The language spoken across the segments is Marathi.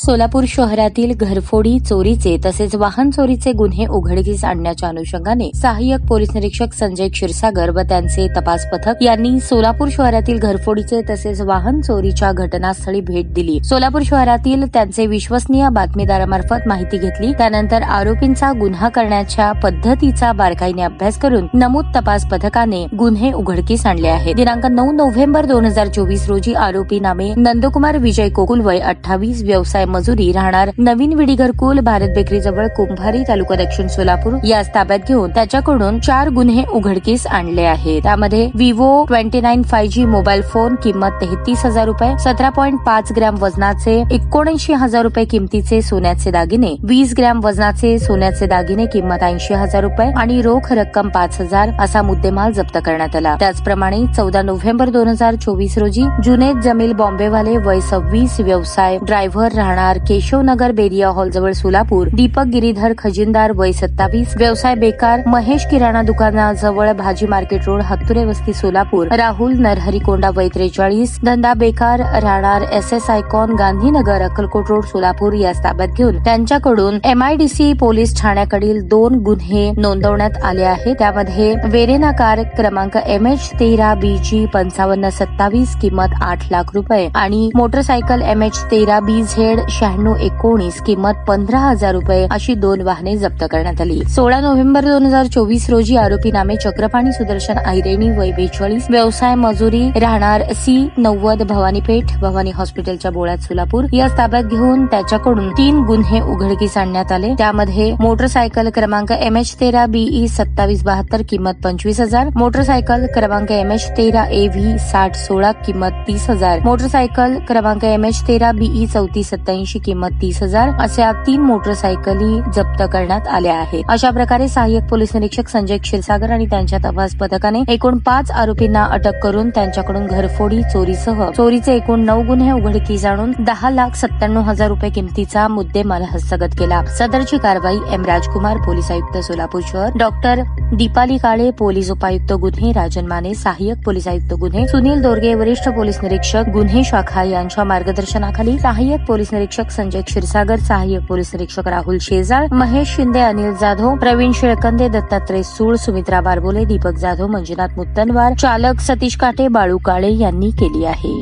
सोलापूर शहरातील घरफोडी, चोरीचे तसेच वाहन चोरीचे गुन्हे उघडकीस आणण्याच्या अनुषंगाने सहाय्यक पोलीस निरीक्षक संजय क्षीरसागर व त्यांचे तपास पथक यांनी सोलापूर शहरातील घरफोडीचे तसेच वाहन चोरीच्या घटनास्थळी भेट दिली। सोलापूर शहरातील त्यांचे विश्वसनीय बातमीदारामार्फत माहिती घेतली। त्यानंतर आरोपींचा गुन्हा करण्याच्या पद्धतीचा बारकाईने अभ्यास करून नमूद तपास पथकाने गुन्हे उघडकीस आणले आहेत। दिनांक 9 नोव्हेंबर 2024 रोजी आरोपी नामे नंदकुमार विजय कोकुल वय 28, व्यवसाय मजुरी, राहणार नवीन विडी घरकुल, भारत बेकरी जवळ कुंभारी, तालुका दक्षिण सोलापूर यास ताब्यात घेऊन त्याच्याकडून 4 गुन्हे उघडकीस आणले आहेत। त्यामध्ये विवो 29 5G मोबाईल फोन किंमत 33,000 रुपये, 17.5 ग्रॅम वजनाचे 79,000 रुपये किमतीचे सोन्याचे दागिने, 20 ग्रॅम वजनाचे सोन्याचे दागिने किंमत 80,000 रुपये आणि रोख रक्कम 5,000 असा मुद्देमाल जप्त करण्यात आला। त्याचप्रमाणे 14 नोव्हेंबर 2024 रोजी जुनेद जमील बॉम्बेवाले वय 26, व्यवसाय ड्रायव्हर, राहणार केशवनगर बेरिया हॉल जवळ सोलापूर, दीपक गिरीधर खजिनदार वय 27, व्यवसाय बेकार, महेश किराणा दुकानाजवळ भाजी मार्केट रोड, हत्तुरे वस्ती सोलापूर, राहुल नरहरी कोंडा वय 43, धंदा बेकार, राहणार SS icon Gandhinagar Akkalkot road Solapur यास ताब्यात घेऊन त्यांच्याकडून MIDC पोलीस ठाण्याकडील 2 गुन्हे नोंदवण्यात आले आहेत। त्यामध्ये वेरेना कार क्रमांक MH13BG 5527 किंमत 8 लाख रुपये आणि मोटरसायकल MH13BZ 9619 किंमत 15,000 रुपये अशी 2 वाहने जप्त करण्यात आली। 16 नोव्हेंबर 2024 रोजी आरोपी नामे चक्रपाणी सुदर्शन ऐरेणी वय 42, व्यवसाय मजुरी, राहणार C90 भवानीपेठ, भवानी हॉस्पिटलच्या बोळ्यात सोलापूर यास ताब्यात घेऊन त्याच्याकडून 3 गुन्हे उघडकीस आणण्यात आले। त्यामध्ये मोटरसायकल क्रमांक MH13BE 2772 किंमत 25,000, मोटरसायकल क्रमांक MH13AV 6016 किंमत 30,000, मोटरसायकल क्रमांक MH13BE 3487 किंमत 30,000 अशा 3 मोटरसायकली जप्त करण्यात आल्या आहेत। अशा प्रकारे सहाय्यक पोलीस निरीक्षक संजय क्षीरसागर आणि त्यांच्या तपास पथकाने एकूण 5 आरोपींना अटक करून त्यांच्याकडून घरफोडी, चोरीसह चोरीचे एकूण 9 गुन्हे उघडकीस आणून 10,97,000 रुपये किमतीचा मुद्देमाल हस्तगत केला। सदरची कारवाई M राजकुमार, पोलीस आयुक्त सोलापूर शहर, डॉक्टर दीपाली काळे, पोलीस उपायुक्त गुन्हे राजन माने, सहाय्यक पोलीस आयुक्त गुन्हे सुनील दोरगे, वरिष्ठ पोलीस निरीक्षक गुन्हे शाखा यांच्या मार्गदर्शनाखाली सहाय्यक पोलीस निरीक्षक संजय क्षीरसागर, सहाय्यक पोलीस निरीक्षक राहुल शेजाळ, महेश शिंदे, अनिल जाधव, प्रवीण शिळकंदे, दत्तात्रय सूळ, सुमित्रा बारबोले, दीपक जाधव, मंजुनाथ मुत्तनवार, चालक सतीश काटे, बाळू काळे यांनी केली आहे।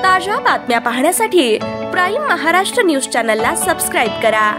ताज्या बातम्या पाहण्यासाठी प्राईम महाराष्ट्र न्यूज चॅनलला सबस्क्राईब करा।